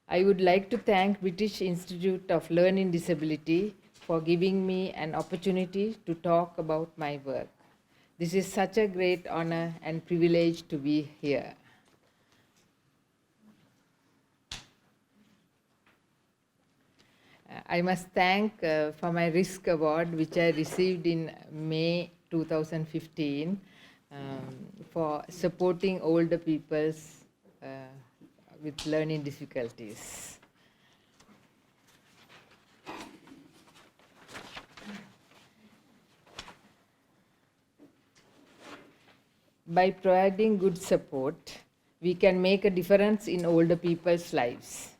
I would like to thank British Institute of Learning Disability for giving me an opportunity to talk about my work. This is such a great honor and privilege to be here. I must thank for my RISC award, which I received in May 2015 for supporting older peoples with learning difficulties. By providing good support, we can make a difference in older people's lives.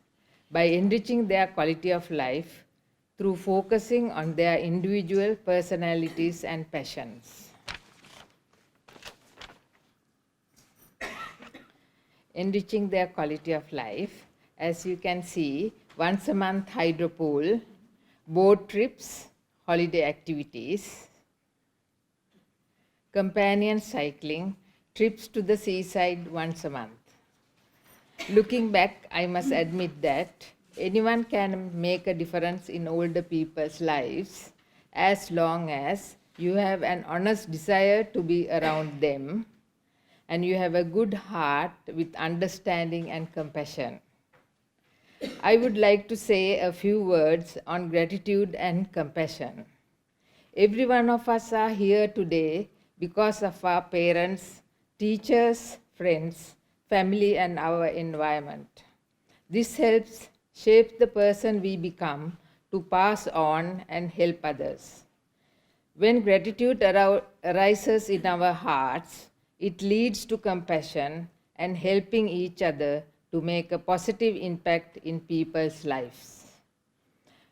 By enriching their quality of life through focusing on their individual personalities and passions. Enriching their quality of life, as you can see, once a month hydro pool, boat trips, holiday activities, companion cycling, trips to the seaside once a month. Looking back, I must admit that anyone can make a difference in older people's lives as long as you have an honest desire to be around them and you have a good heart with understanding and compassion. I would like to say a few words on gratitude and compassion. Every one of us are here today because of our parents, teachers, friends, family, and our environment. This helps shape the person we become to pass on and help others. When gratitude arises in our hearts, it leads to compassion and helping each other to make a positive impact in people's lives.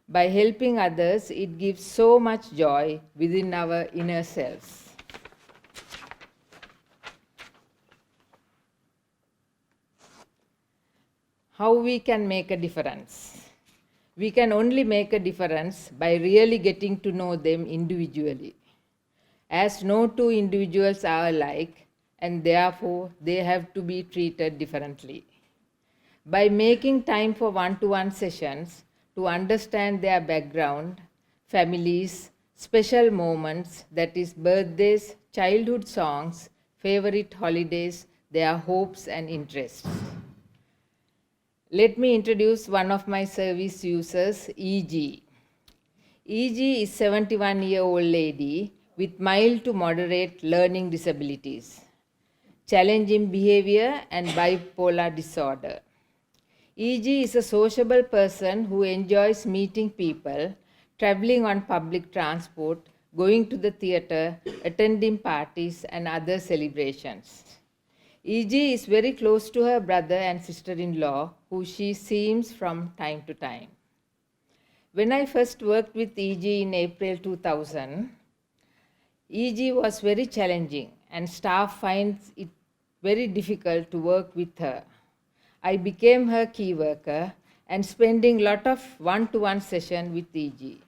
By helping others, it gives so much joy within our inner selves. How we can make a difference? We can only make a difference by really getting to know them individually. As no two individuals are alike, and therefore they have to be treated differently. By making time for one-to-one sessions to understand their background, families, special moments, that is birthdays, childhood songs, favorite holidays, their hopes and interests. Let me introduce one of my service users, EG. EG is a 71-year-old lady with mild to moderate learning disabilities, challenging behavior and bipolar disorder. EG is a sociable person who enjoys meeting people, traveling on public transport, going to the theater, attending parties and other celebrations. EG is very close to her brother and sister-in-law, who she sees from time to time. When I first worked with EG in April 2000, EG was very challenging and staff finds it very difficult to work with her. I became her key worker and spending a lot of one-to-one session with EG.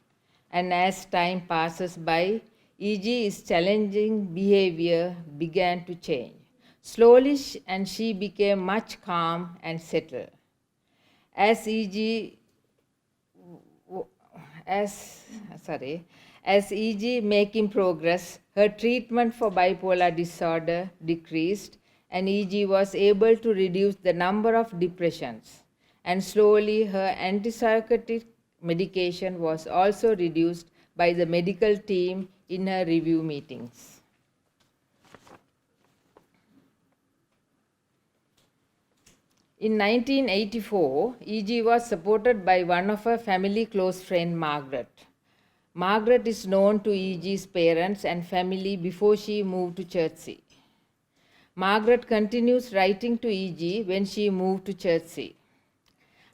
And as time passes by, EG's challenging behavior began to change. Slowly, she became much calm and settled. As EG making progress, her treatment for bipolar disorder decreased and EG was able to reduce the number of depressions. And slowly her antipsychotic medication was also reduced by the medical team in her review meetings. In 1984, EG was supported by one of her family close friend, Margaret. Margaret is known to EG's parents and family before she moved to Chertsey. Margaret continues writing to EG when she moved to Chertsey.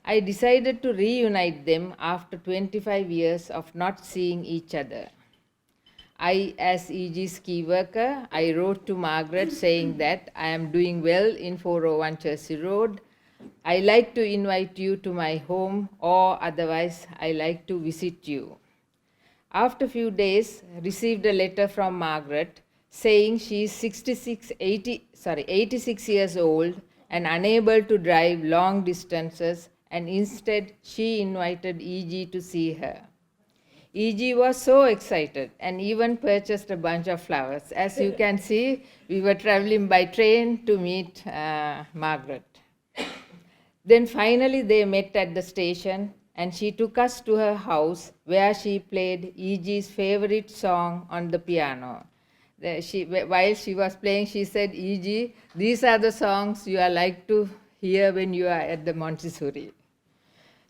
I decided to reunite them after 25 years of not seeing each other. As EG's key worker, I wrote to Margaret saying that I am doing well in 401 Chertsey Road. I like to invite you to my home, or otherwise I like to visit you. After a few days, received a letter from Margaret saying she is 86 years old and unable to drive long distances and instead she invited EG to see her. EG was so excited and even purchased a bunch of flowers. As you can see, we were traveling by train to meet Margaret. Then finally they met at the station and she took us to her house where she played EG's favorite song on the piano. While she was playing, she said, EG, these are the songs you are like to hear when you are at the Montessori.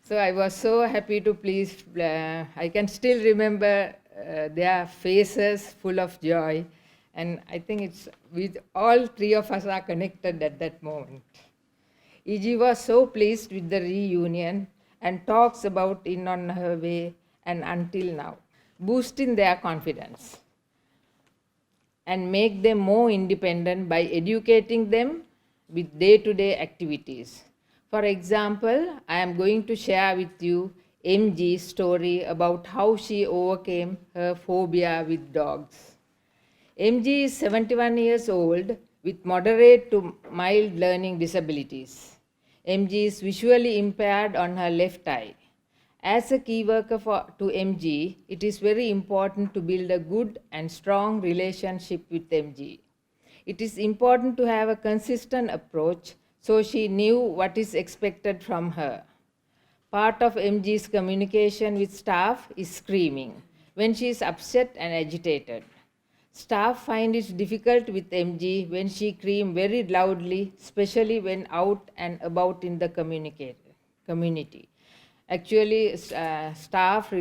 So I was so happy to please, I can still remember their faces full of joy. And I think it's with all three of us are connected at that moment. EG was so pleased with the reunion and talks about In on Her Way and Until Now, boosting their confidence and make them more independent by educating them with day-to-day activities. For example, I am going to share with you MG's story about how she overcame her phobia with dogs. MG is 71 years old with moderate to mild learning disabilities. MG is visually impaired on her left eye. As a key worker to MG, it is very important to build a good and strong relationship with MG. It is important to have a consistent approach so she knew what is expected from her. Part of MG's communication with staff is screaming when she is upset and agitated. Staff find it difficult with MG when she screams very loudly, especially when out and about in the community. Actually, staff,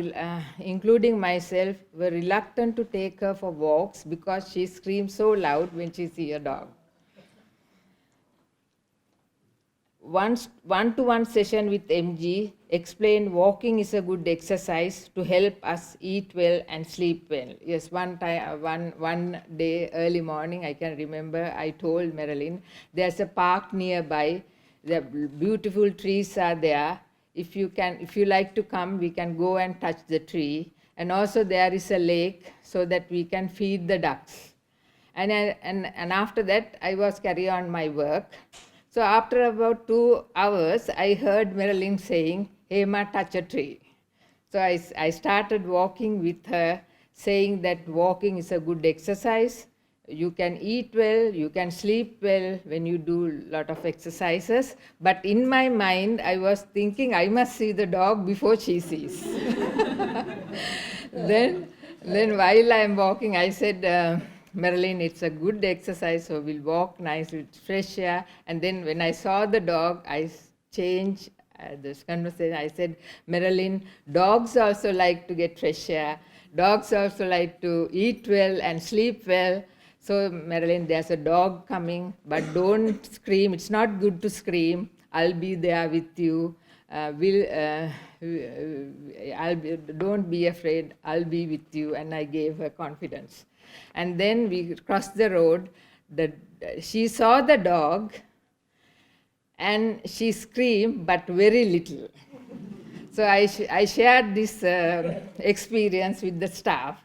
including myself, were reluctant to take her for walks because she screams so loud when she sees a dog. One-to-one session with MG explained walking is a good exercise to help us eat well and sleep well. Yes, one day early morning, I can remember I told Marilyn, there's a park nearby, the beautiful trees are there. If you like to come, we can go and touch the tree. And also there is a lake so that we can feed the ducks. And after that, I was carrying on my work. So after about 2 hours, I heard Marilyn saying, Hema, touch a tree. So I started walking with her, saying that walking is a good exercise. You can eat well, you can sleep well when you do a lot of exercises. But in my mind, I was thinking, I must see the dog before she sees. Then while I'm walking, I said, Marilyn, it's a good exercise, so we'll walk nice with fresh air. And then when I saw the dog, I changed this conversation. I said, Marilyn, dogs also like to get fresh air. Dogs also like to eat well and sleep well. So, Marilyn, there's a dog coming, but don't scream. It's not good to scream. I'll be there with you. Don't be afraid. I'll be with you. And I gave her confidence. And then we crossed the road. She saw the dog, and she screamed, but very little. So I shared this experience with the staff.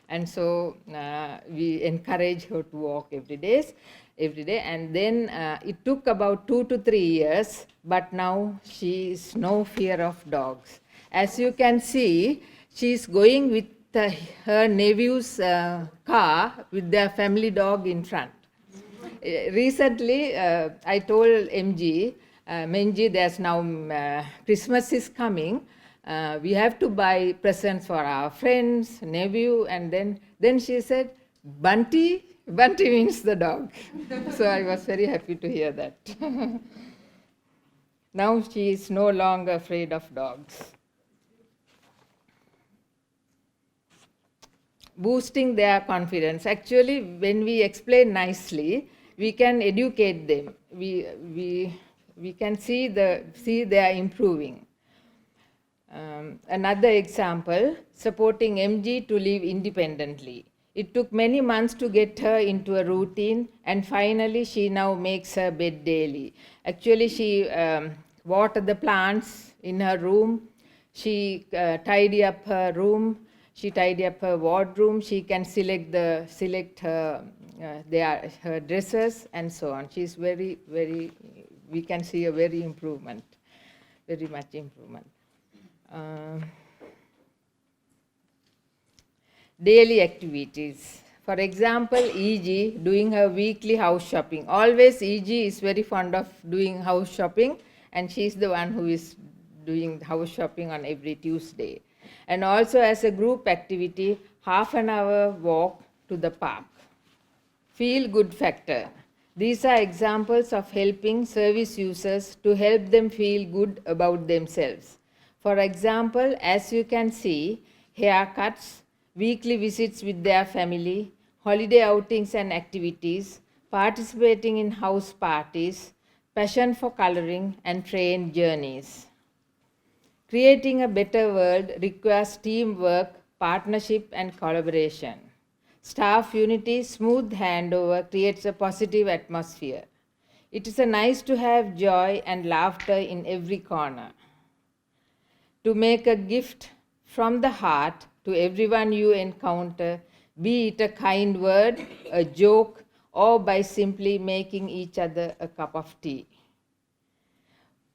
And so we encourage her to walk every day. And then it took about 2 to 3 years, but now she is no fear of dogs. As you can see, she is going with her nephew's car with their family dog in front. Recently, I told MG, there's now Christmas is coming. We have to buy presents for our friends, nephew, and then she said, Bunty? Bunty means the dog. So I was very happy to hear that. Now she is no longer afraid of dogs. Boosting their confidence. Actually, when we explain nicely, we can educate them. We can see they are improving. Another example, supporting MG to live independently. It took many months to get her into a routine, and finally she now makes her bed daily. Actually, she watered the plants in her room. She tidy up her room. She tidy up her wardrobe. She can select her dresses and so on. She's we can see a very improvement. very much improvement. Daily activities. For example, EG doing her weekly house shopping. Always EG is very fond of doing house shopping, and she's the one who is doing house shopping on every Tuesday. And also as a group activity, half an hour walk to the park. Feel good factor. These are examples of helping service users to help them feel good about themselves. For example, as you can see, haircuts, weekly visits with their family, holiday outings and activities, participating in house parties, passion for coloring, and train journeys. Creating a better world requires teamwork, partnership, and collaboration. Staff unity, smooth handover creates a positive atmosphere. It is nice to have joy and laughter in every corner. To make a gift from the heart to everyone you encounter, be it a kind word, a joke, or by simply making each other a cup of tea.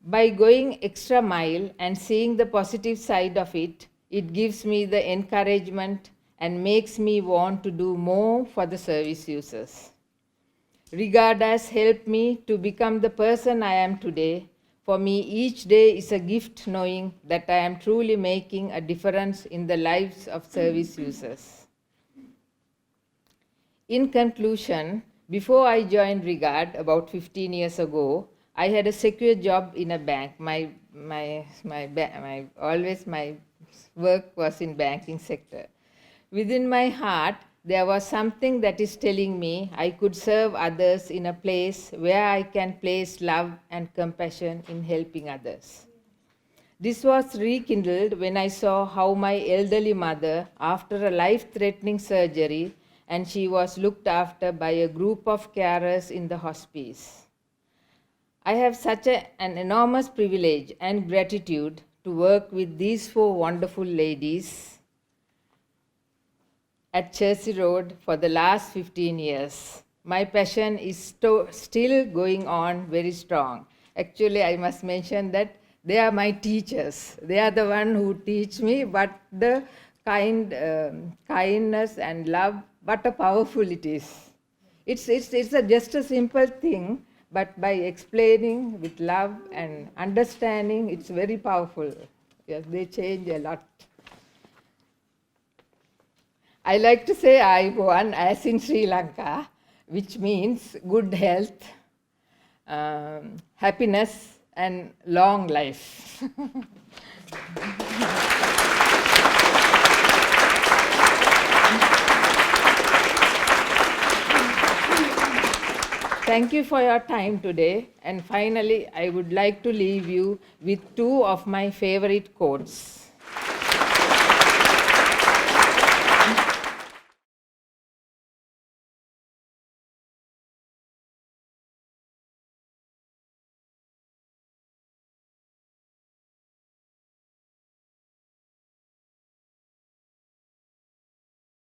By going extra mile and seeing the positive side of it, it gives me the encouragement and makes me want to do more for the service users. Regard has helped me to become the person I am today. For me, each day is a gift knowing that I am truly making a difference in the lives of service users. In conclusion, before I joined Regard about 15 years ago, I had a secure job in a bank. My work was in banking sector. Within my heart, there was something that is telling me I could serve others in a place where I can place love and compassion in helping others. This was rekindled when I saw how my elderly mother, after a life-threatening surgery, and she was looked after by a group of carers in the hospice. I have such an enormous privilege and gratitude to work with these 4 wonderful ladies at Chelsea Road for the last 15 years. My passion is still going on very strong. Actually, I must mention that they are my teachers. They are the one who teach me, but the kindness and love, what a powerful it is. It's just a simple thing, but by explaining with love and understanding, it's very powerful. Yes, they change a lot. I like to say Ayubowan as in Sri Lanka, which means good health, happiness, and long life. Thank you for your time today. And finally, I would like to leave you with 2 of my favorite quotes.